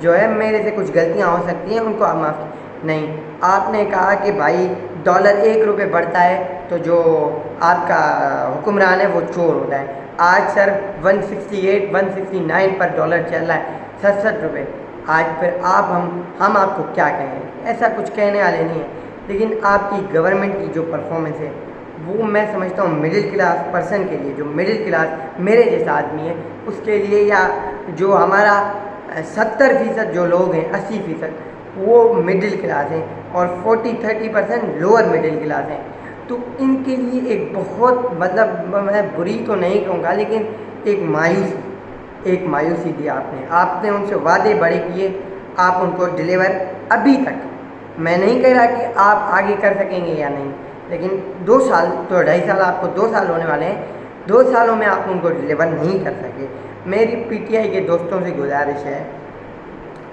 جو ہے میرے سے کچھ غلطیاں ہو سکتی ہیں ان کو آپ معاف نہیں. آپ نے کہا کہ بھائی ڈالر 1 روپے بڑھتا ہے تو جو آپ کا حکمران ہے وہ چور ہوتا ہے. آج سر 168 169 پر ڈالر چل رہا ہے, 67 روپے. آج پھر ہم آپ کو کیا کہیں, ایسا کچھ کہنے والے نہیں ہیں. لیکن آپ کی گورنمنٹ کی جو پرفارمنس ہے وہ میں سمجھتا ہوں مڈل کلاس پرسن کے لیے, جو مڈل کلاس میرے جیسا آدمی ہے اس کے لیے, یا جو ہمارا 70% جو لوگ ہیں, 80% وہ مڈل کلاس ہیں اور 40-30% لوور مڈل کلاس ہیں, تو ان کے لیے ایک بہت مطلب میں بری تو نہیں کہوں گا لیکن ایک مایوسی دی آپ نے ان سے وعدے بڑے کیے, آپ ان کو ڈلیور ابھی تک, میں نہیں کہہ رہا کہ آپ آگے کر سکیں گے یا نہیں, لیکن 2 سال تو 2.5 سال, آپ کو 2 سال ہونے والے ہیں, 2 سالوں میں آپ ان کو ڈلیور نہیں کر سکے. میری پی ٹی آئی کے دوستوں سے گزارش ہے,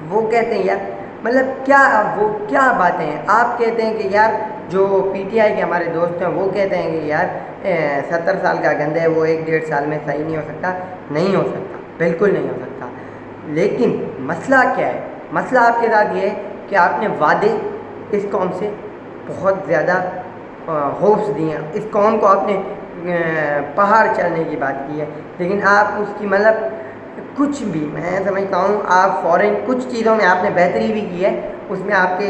وہ کہتے ہیں یار مطلب کیا باتیں ہیں. آپ کہتے ہیں کہ یار جو پی ٹی آئی کے ہمارے دوست ہیں وہ کہتے ہیں کہ یار 70 سال کا گندہ ہے وہ 1-1.5 سال میں صحیح نہیں ہو سکتا. نہیں ہو سکتا, بالکل نہیں ہو سکتا. لیکن مسئلہ کیا ہے, مسئلہ آپ کے ساتھ یہ ہے کہ آپ نے وعدے اس قوم سے بہت زیادہ ہوپس دی ہیں. اس قوم کو آپ نے پہاڑ چڑھنے کی بات کی ہے, لیکن آپ اس کی مطلب کچھ بھی, میں سمجھتا ہوں آپ فورن کچھ چیزوں میں آپ نے بہتری بھی کی ہے, اس میں آپ کے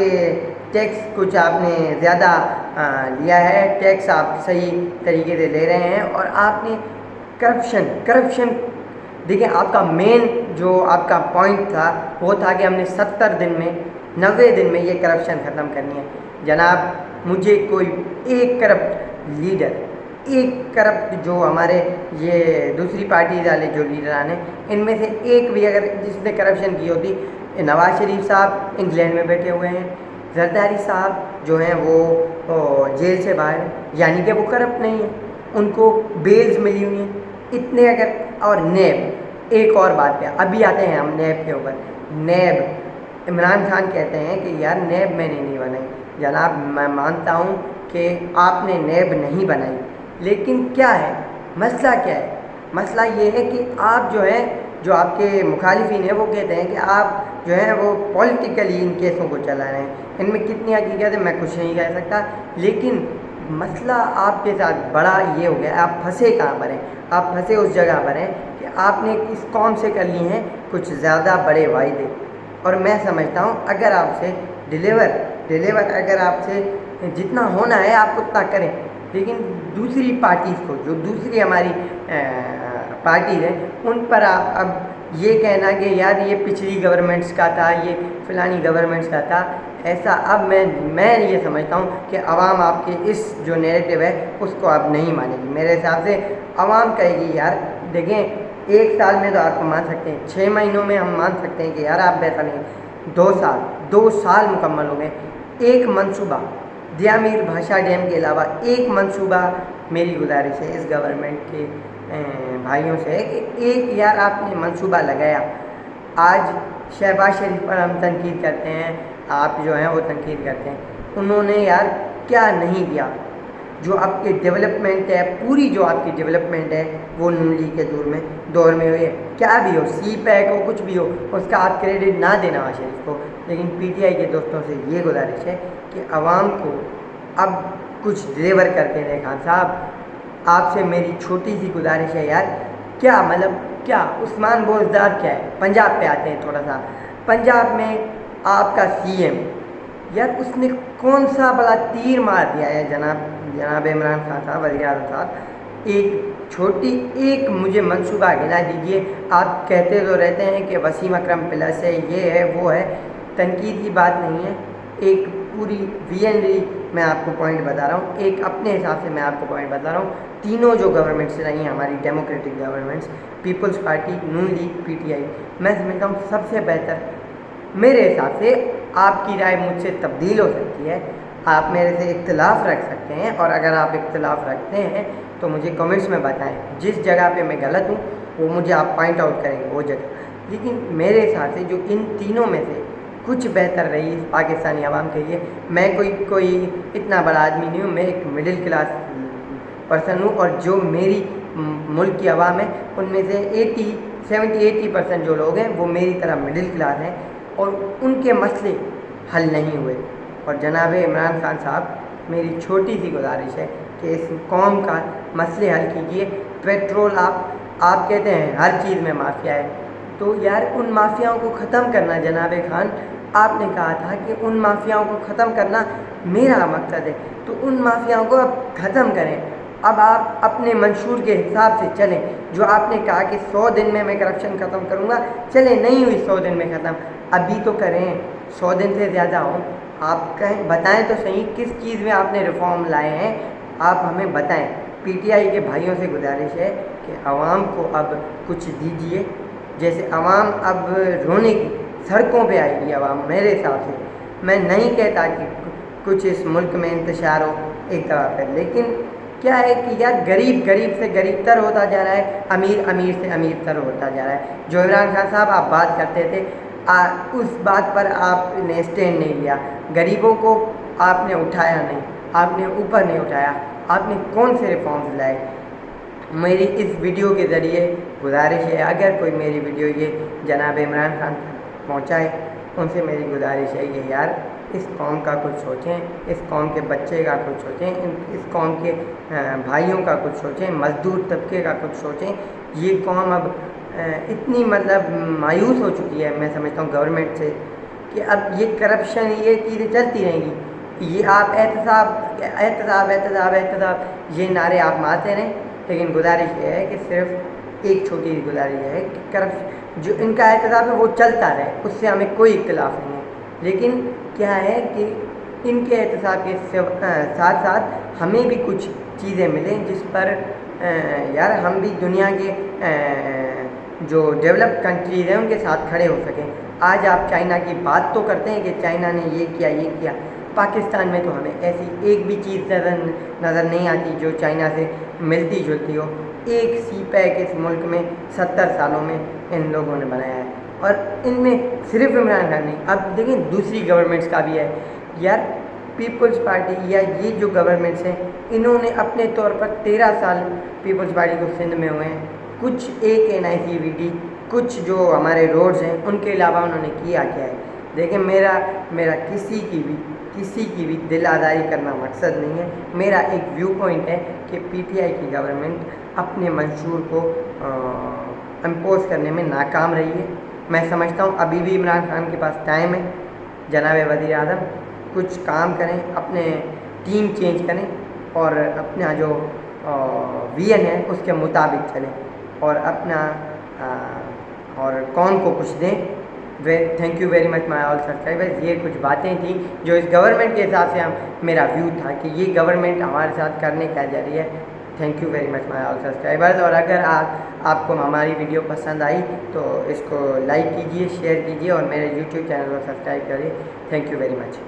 ٹیکس کچھ آپ نے زیادہ لیا ہے, ٹیکس آپ صحیح طریقے سے لے رہے ہیں, اور آپ نے کرپشن دیکھیں, آپ کا مین جو آپ کا پوائنٹ تھا وہ تھا کہ ہم نے 70 دن میں 90 دن میں یہ کرپشن ختم کرنی ہے. جناب مجھے کوئی ایک کرپٹ لیڈر, ایک کرپٹ جو ہمارے یہ دوسری پارٹی والے جو لیڈران ہیں ان میں سے ایک بھی اگر جس نے کرپشن کی ہوتی, نواز شریف صاحب انگلینڈ میں بیٹھے ہوئے ہیں, زرداری صاحب جو ہیں وہ جیل سے باہر ہیں, یعنی کہ وہ کرپٹ نہیں ہیں, ان کو بیلز ملی ہوئی ہیں اتنے اگر. اور نیب, ایک اور بات پہ ابھی آتے ہیں ہم نیب کے اوپر. نیب عمران خان کہتے ہیں کہ یار نیب میں نے نہیں بنائی. جناب میں مانتا ہوں کہ آپ نے نیب نہیں بنائی, لیکن کیا ہے مسئلہ, کیا ہے مسئلہ یہ ہے کہ آپ جو ہے جو آپ کے مخالفین ہیں وہ کہتے ہیں کہ آپ جو ہیں وہ پولیٹیکلی ان کیسوں کو چلا رہے ہیں. ان میں کتنی حقیقت ہے میں کچھ نہیں کہہ سکتا, لیکن مسئلہ آپ کے ساتھ بڑا یہ ہو گیا, آپ پھنسے کہاں پر ہیں, آپ پھنسے اس جگہ پر ہیں کہ آپ نے اس قوم سے کر لی ہیں کچھ زیادہ بڑے وعدے. اور میں سمجھتا ہوں اگر آپ سے ڈلیور اگر آپ سے جتنا ہونا ہے آپ اتنا کریں, لیکن دوسری پارٹیز کو, جو دوسری ہماری پارٹی ہے ان پر آپ اب یہ کہنا کہ یار یہ پچھلی گورنمنٹس کا تھا, یہ فلانی گورنمنٹس کا تھا, ایسا اب میں یہ سمجھتا ہوں کہ عوام آپ کے اس جو نیریٹو ہے اس کو اب نہیں مانے گی. میرے حساب سے عوام کہے گی یار دیکھیں 1 سال میں تو آپ کو مان سکتے ہیں, 6 مہینوں میں ہم مان سکتے ہیں کہ یار آپ بہتر نہیں, 2 سال مکمل ہو گئے. ایک منصوبہ دیا میر بھاشا ڈیم کے علاوہ ایک منصوبہ میری گزارش ہے اس گورنمنٹ کے بھائیوں سے ہے کہ ایک یار آپ نے منصوبہ لگایا. آج شہباز شریف پر ہم تنقید کرتے ہیں, آپ جو ہیں وہ تنقید کرتے ہیں, انہوں نے یار کیا نہیں دیا. جو آپ کی ڈیولپمنٹ ہے, پوری جو آپ کی ڈیولپمنٹ ہے وہ نون لیگ کے دور میں ہوئی ہے, کیا بھی ہو, سی پیک ہو, کچھ بھی ہو, اس کا آپ کریڈٹ نہ دینا نواز شریف کو. لیکن پی ٹی آئی کے دوستوں سے یہ گزارش ہے کہ عوام کو اب کچھ ڈلیور کرتے ہیں. خان صاحب آپ سے میری چھوٹی سی گزارش ہے یار, کیا مطلب کیا عثمان بوزدار کیا ہے, پنجاب پہ آتے ہیں تھوڑا سا. پنجاب میں آپ کا سی ایم یار اس نے کون سا بڑا تیر مار دیا ہے جناب عمران خان صاحب, وزیر اعظم صاحب. ایک مجھے منصوبہ گنا دیجیے. آپ کہتے تو رہتے ہیں کہ وسیم اکرم پلس ہے, یہ ہے وہ ہے, تنقید کی بات نہیں ہے. ایک پوری وی این ڈی میں آپ کو پوائنٹ بتا رہا ہوں, ایک اپنے حساب سے میں آپ کو پوائنٹ بتا رہا ہوں. تینوں جو گورنمنٹس رہی ہیں ہماری democratic governments, peoples party, Noon league, P T I, میں سمجھتا ہوں سب سے بہتر. میرے حساب سے آپ کی رائے مجھ سے تبدیل ہو سکتی ہے, آپ میرے سے اختلاف رکھ سکتے ہیں, اور اگر آپ اختلاف رکھتے ہیں تو مجھے کمنٹس میں بتائیں. جس جگہ پہ میں غلط ہوں وہ مجھے آپ پوائنٹ آؤٹ کریں گے وہ جگہ. لیکن میرے حساب سے جو ان تینوں میں سے کچھ بہتر رہی پاکستانی عوام کے لیے, میں کوئی اتنا بڑا آدمی نہیں ہوں, میں ایک مڈل کلاس پرسن ہوں, اور جو میری ملک کی عوام ہے ان میں سے 70-80% جو لوگ ہیں وہ میری طرح مڈل کلاس ہیں. اور ان کے مسئلے حل نہیں ہوئے۔ اور جناب عمران خان صاحب، میری چھوٹی سی گزارش ہے کہ اس قوم کا مسئلے حل کیجیے۔ پیٹرول آپ کہتے ہیں ہر چیز میں مافیا ہے، تو یار ان مافیاؤں کو ختم کرنا جناب خان، آپ نے کہا تھا کہ ان مافیاؤں کو ختم کرنا میرا مقصد ہے، تو ان مافیاؤں کو اب ختم کریں۔ اب آپ اپنے منشور کے حساب سے چلیں، جو آپ نے کہا کہ 100 دن میں کرپشن ختم کروں گا، چلیں نہیں ہوئی 100 دن میں ختم، ابھی تو کریں، 100 دن سے زیادہ ہوں۔ آپ کہیں بتائیں تو صحیح کس چیز میں آپ نے ریفارم لائے ہیں، آپ ہمیں بتائیں۔ پی ٹی آئی کے بھائیوں سے گزارش ہے کہ عوام کو اب کچھ دیجیے، جیسے عوام اب رونے کی سڑکوں پہ آئے گی عوام، میرے حساب سے۔ میں نہیں کہتا کہ کچھ اس ملک میں انتشار ہو ایک طرح پہ، لیکن کیا ہے کہ یار غریب سے غریب تر ہوتا جا رہا ہے، امیر سے امیر تر ہوتا جا رہا ہے۔ جو عمران خان صاحب آپ بات کرتے تھے، اس بات پر آپ نے اسٹینڈ نہیں لیا، غریبوں کو آپ نے اٹھایا نہیں، آپ نے اوپر نہیں اٹھایا، آپ نے کون سے ریفارمز لائے؟ میری اس ویڈیو کے ذریعے گزارش ہے، اگر کوئی میری ویڈیو یہ جناب عمران خان پہنچائے، ان سے میری گزارش ہے کہ یار اس قوم کا کچھ سوچیں، اس قوم کے بچے کا کچھ سوچیں، اس قوم کے بھائیوں کا کچھ سوچیں، مزدور طبقے کا کچھ سوچیں۔ یہ قوم اب اتنی مایوس ہو چکی ہے، میں سمجھتا ہوں گورنمنٹ سے، کہ اب یہ کرپشن یہ چیزیں چلتی رہیں گی۔ یہ آپ احتساب یہ نعرے آپ مارتے رہیں، لیکن گزارش یہ ہے کہ صرف ایک چھوٹی سی گزارش ہے کہ کرپشن جو ان کا احتساب ہے وہ چلتا رہے، اس سے ہمیں کوئی اختلاف نہیں ہے، لیکن کیا ہے کہ ان کے احتساب کے ساتھ ساتھ ہمیں بھی کچھ چیزیں ملیں جس پر یار ہم بھی دنیا کے جو ڈیولپڈ کنٹریز ہیں ان کے ساتھ کھڑے ہو سکیں۔ آج آپ چائنا کی بات تو کرتے ہیں کہ چائنا نے یہ کیا، پاکستان میں تو ہمیں ایسی ایک بھی چیز نظر نہیں آتی جو چائنا سے ملتی جلتی ہو۔ ایک سی پیک اس ملک میں 70 سالوں میں ان لوگوں نے بنایا ہے، اور ان میں صرف عمران خان نہیں، اب دیکھیں دوسری گورنمنٹس کا بھی ہے یار۔ پیپلز پارٹی یا یہ جو گورنمنٹس ہیں، انہوں نے اپنے طور پر 13 سال پیپلز پارٹی کو سندھ میں ہوئے ہیں، کچھ ایک NICVT، کچھ جو ہمارے روڈز ہیں ان کے علاوہ انہوں نے کیا ہے؟ دیکھیں میرا کسی کی بھی دل آزاری کرنا مقصد نہیں ہے، میرا ایک ویو پوائنٹ ہے کہ PTI کی گورنمنٹ اپنے منشور کو امپوز کرنے میں ناکام رہی ہے۔ میں سمجھتا ہوں ابھی بھی عمران خان کے پاس ٹائم ہے، جناب وزیر اعظم کچھ کام کریں، اپنے ٹیم چینج کریں اور اپنا جو ویژن ہے اس کے مطابق چلیں، اور اور قوم کو کچھ دیں۔ Thank you very much my all subscribers. یہ کچھ باتیں تھیں جو اس گورنمنٹ کے حساب سے میرا ویو تھا کہ یہ گورنمنٹ ہمارے ساتھ کرنے کیا جا رہی ہے۔ Thank you very much my all subscribers, اور اگر آپ کو ہماری ویڈیو پسند آئی تو اس کو لائک کیجیے، شیئر کیجیے اور میرے YouTube چینل کو سبسکرائب کریے۔ Thank you very much.